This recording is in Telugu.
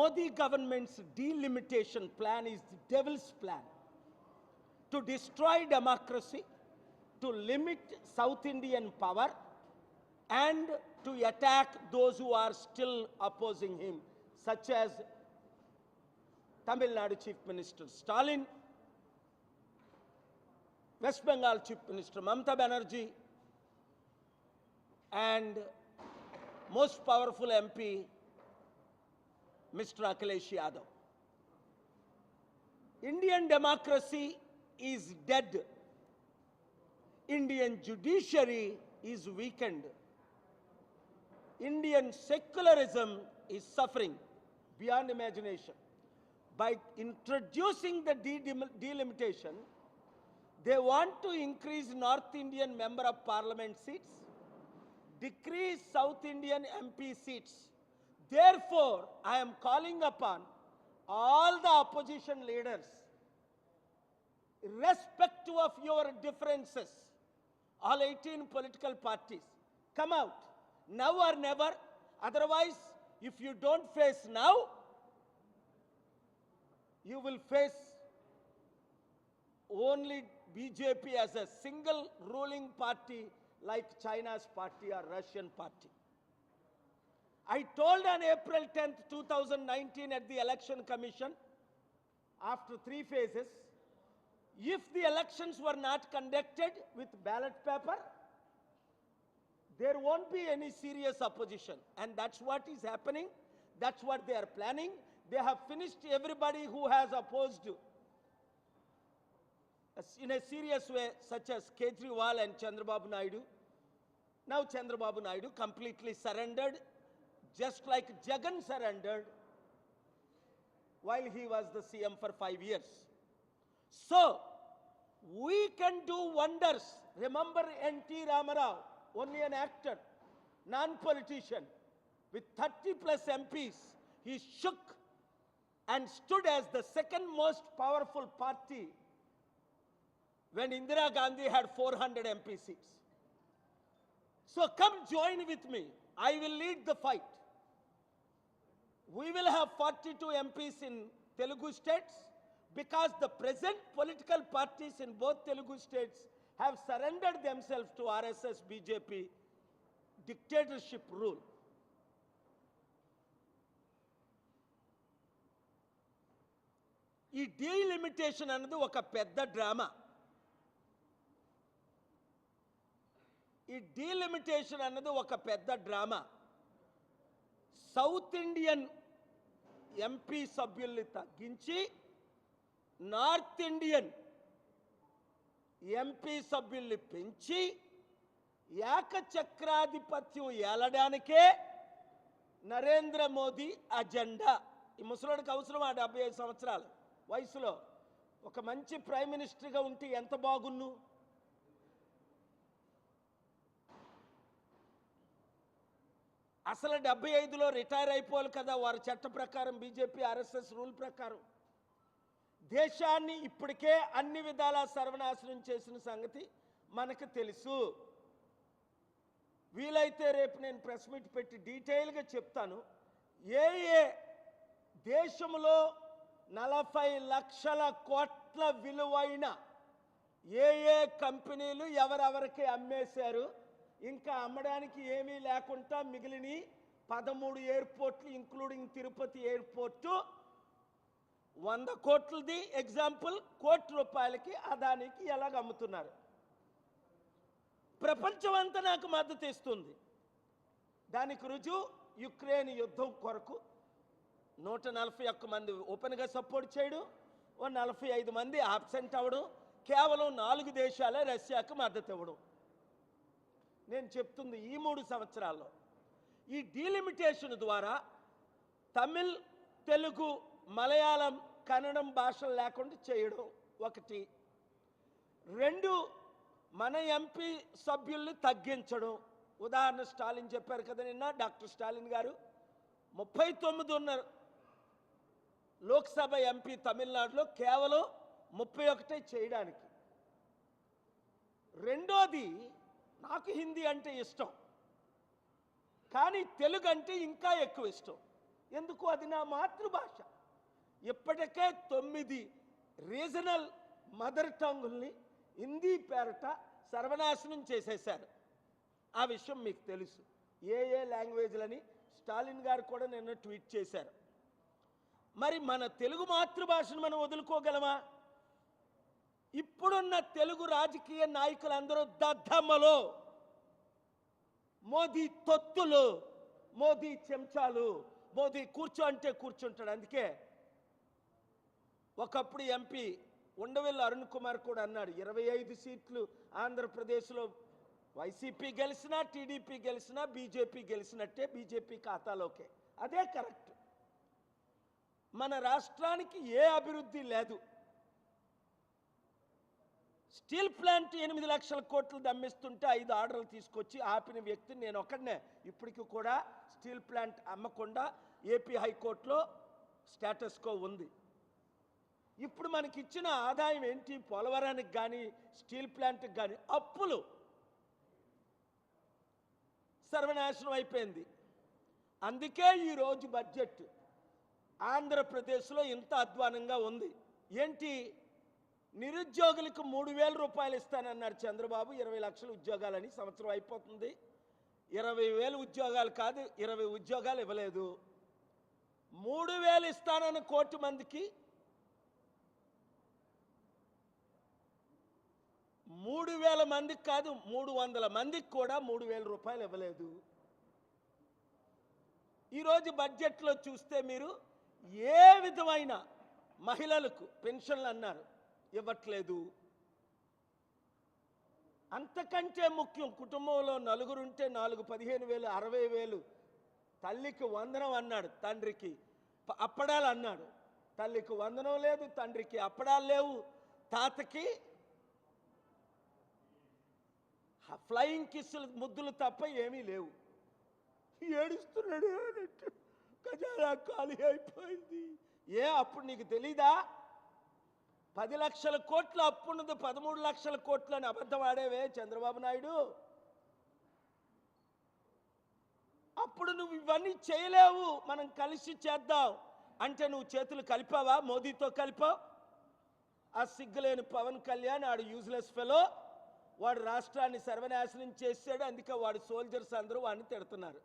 Modi government's delimitation plan is the devil's plan to destroy democracy, to limit South Indian power, and to attack those who are still opposing him, such as Tamil Nadu Chief Minister Stalin, West Bengal Chief Minister Mamata Banerjee, and most powerful MP, Mr. Akhilesh Yadav. Indian democracy is dead. Indian judiciary is weakened. Indian secularism is suffering beyond imagination. By introducing the delimitation, they want to increase North Indian Member of Parliament seats, decrease South Indian MP seats. Therefore, I am calling upon all the opposition leaders, irrespective of your differences, all 18 political parties, come out, now or never. Otherwise, if you don't face now, you will face only BJP as a single ruling party like China's party or Russian party. I told on April 10th, 2019 at the Election Commission, after 3 phases, if the elections were not conducted with ballot paper, there won't be any serious opposition. And that's what is happening. That's what they are planning. They have finished everybody who has opposed in a serious way, such as Kejriwal and Chandrababu Naidu. Now Chandrababu Naidu completely surrendered, just like Jagan surrendered while he was the CM for 5 years. So, we can do wonders. Remember N.T. Ramarao, only an actor, non-politician, with 30 plus MPs, he shook and stood as the second most powerful party when Indira Gandhi had 400 MP seats. So come join with me. I will lead the fight. We will have 42 MPs in Telugu states because the present political parties in both Telugu states have surrendered themselves to RSS BJP dictatorship rule. ఈ డీలిమిటేషన్ అన్నది ఒక పెద్ద డ్రామా. ఈ డీలిమిటేషన్ అన్నది ఒక పెద్ద డ్రామా. సౌత్ ఇండియన్ ఎంపీ సభ్యుల్ని తగ్గించి నార్త్ ఇండియన్ ఎంపీ సభ్యుల్ని పెంచి ఏకచక్రాధిపత్యం ఏలడానికే నరేంద్ర మోదీ అజెండా. ఈ ముసలోడికి అవసరం 75 సంవత్సరాలు వయసులో ఒక మంచి ప్రైమ్ మినిస్టర్గా ఉంటే ఎంత బాగున్ను. అసలు 75లో రిటైర్ అయిపోవాలి కదా వారి చట్ట ప్రకారం, బీజేపీ ఆర్ఎస్ఎస్ రూల్ ప్రకారం. దేశాన్ని ఇప్పటికే అన్ని విధాలా సర్వనాశనం చేసిన సంగతి మనకు తెలుసు. వీలైతే రేపు నేను ప్రెస్ మీట్ పెట్టి డీటెయిల్గా చెప్తాను. ఏ దేశంలో 40 లక్షల కోట్ల విలువైన ఏ కంపెనీలు ఎవరెవరికి అమ్మేశారు, ఇంకా అమ్మడానికి ఏమీ లేకుండా మిగిలిన 13 ఎయిర్పోర్ట్లు ఇంక్లూడింగ్ తిరుపతి ఎయిర్పోర్టు 100 కోట్లది ఎగ్జాంపుల్, ₹1 అదానికి ఎలాగ అమ్ముతున్నారు. ప్రపంచమంతా నాకు మద్దతు ఇస్తుంది. దానికి రుజువు యుక్రెయిన్ యుద్ధం కొరకు 141 మంది ఓపెన్గా సపోర్ట్ చేయడం, 45 మంది ఆబ్సెంట్ అవ్వడం, కేవలం 4 దేశాలే రష్యాకు మద్దతు ఇవ్వడం. నేను చెప్తుంది ఈ 3 సంవత్సరాల్లో ఈ డీలిమిటేషన్ ద్వారా తమిళ్, తెలుగు, మలయాళం, కన్నడం భాషలు లేకుండా చేయడం ఒకటి. 2, మన ఎంపీ సభ్యుల్ని తగ్గించడం. ఉదాహరణ స్టాలిన్ చెప్పారు కదా నిన్న, డాక్టర్ స్టాలిన్ గారు 39 ఉన్నారు లోక్సభ ఎంపీ తమిళనాడులో, కేవలం 31 చేయడానికి. రెండోది, నాకు హిందీ అంటే ఇష్టం, కానీ తెలుగు అంటే ఇంకా ఎక్కువ ఇష్టం. ఎందుకు? అది నా మాతృభాష. ఇప్పటికే 9 రీజనల్ మదర్ టంగుల్ని హిందీ పేరట సర్వనాశనం చేసేశారు. ఆ విషయం మీకు తెలుసు. ఏ లాంగ్వేజ్లని స్టాలిన్ గారు కూడా నిన్న ట్వీట్ చేశారు. మరి మన తెలుగు మాతృభాషను మనం వదులుకోగలమా? ఇప్పుడున్న తెలుగు రాజకీయ నాయకులందరూ దద్దమ్మలో, మోదీ తొత్తులు, మోదీ చెంచాలు, మోదీ కూర్చో అంటే కూర్చుంటాడు. అందుకే ఒకప్పుడు ఎంపీ ఉండవెల్లి అరుణ్ కుమార్ కూడా అన్నాడు, 25 సీట్లు ఆంధ్రప్రదేశ్లో వైసీపీ గెలిచినా, టీడీపీ గెలిచినా, బీజేపీ గెలిచినట్టే, బీజేపీ ఖాతాలోకే. అదే కరెక్ట్. మన రాష్ట్రానికి ఏ అభివృద్ధి లేదు. స్టీల్ ప్లాంట్ 8 లక్షల కోట్లు దమ్మిస్తుంటే 5 ఆర్డర్లు తీసుకొచ్చి ఆపిన వ్యక్తి నేను ఒక్కడనే. ఇప్పటికి కూడా స్టీల్ ప్లాంట్ అమ్మకుండా ఏపీ హైకోర్టులో స్టేటస్ కో ఉంది. ఇప్పుడు మనకి ఇచ్చిన ఆదాయం ఏంటి? పోలవరానికి కానీ స్టీల్ ప్లాంట్కి కానీ అప్పులు. సర్వనాశనం అయిపోయింది. అందుకే ఈరోజు బడ్జెట్ ఆంధ్రప్రదేశ్లో ఇంత అధ్వానంగా ఉంది. ఏంటి? నిరుద్యోగులకు 3,000 రూపాయలు ఇస్తానన్నారు చంద్రబాబు. 20 లక్షల ఉద్యోగాలని. సంవత్సరం అయిపోతుంది. 20,000 ఉద్యోగాలు కాదు, 20 ఉద్యోగాలు ఇవ్వలేదు. 3,000 ఇస్తానని 1 కోటి మందికి 3,000 మందికి కాదు, 300 మందికి కూడా 3,000 రూపాయలు ఇవ్వలేదు. ఈరోజు బడ్జెట్లో చూస్తే మీరు ఏ విధమైన మహిళలకు పెన్షన్లు అన్నారు, ఇవ్వట్లేదు. అంతకంటే ముఖ్యం, కుటుంబంలో 4 ఉంటే 4 15,000, 60,000. తల్లికి వందనం అన్నాడు, తండ్రికి అప్పడాలు అన్నాడు. తల్లికి వందనం లేదు, తండ్రికి అప్పడాలు లేవు, తాతకి ఫ్లయింగ్ కిస్సులు ముద్దులు తప్ప ఏమీ లేవు. ఏడుస్తున్నాడు. ఖజానా ఖాళీ అయిపోయింది. అప్పుడు నీకు తెలీదా? 10 లక్షల కోట్ల అప్పున్నది 13 లక్షల కోట్లు అని అబద్ధం ఆడేవే చంద్రబాబు నాయుడు. అప్పుడు నువ్వు ఇవన్నీ చేయలేవు, మనం కలిసి చేద్దాం అంటే నువ్వు చేతులు కలిపావా? మోదీతో కలిపావు. ఆ సిగ్గులేని పవన్ కళ్యాణ్, ఆడు యూజ్లెస్ ఫెలో, వాడు రాష్ట్రాన్ని సర్వనాశనం చేశాడు. అందుకే వాడు సోల్జర్స్ అందరూ వాడిని తిడుతున్నారు.